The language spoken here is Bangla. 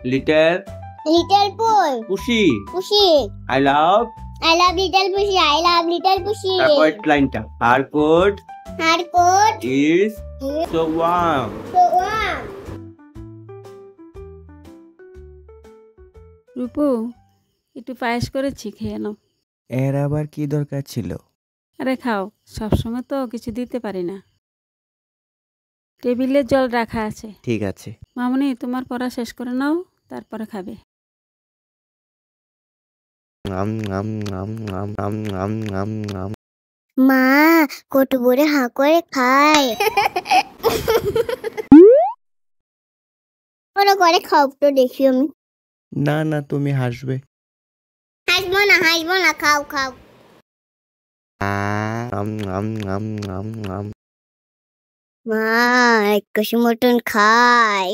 Little Little Bull. Pussy. Pussy. I love Little Pussy. I love Little Pussy. তারপর লাইনটা Her coat Her coat is is so warm. so warm. Rupu একটু পায়েস করেছি, খেয়ে নাও। এর আবার কি দরকার ছিল? আরে খাও, সবসময় তো কিছু দিতে পারি না। টেবিলে জল রাখা আছে। ঠিক আছে। মামুনি, তোমার পড়া শেষ করে নাও, তারপরে খাবে। মা কত বড় হাঁ করে খায়। বড় করে খাও তো দেখি আমি। না না, তুমি হাসবে। হাসবো না, খাও খাও। মা এক কষি মটন খায়।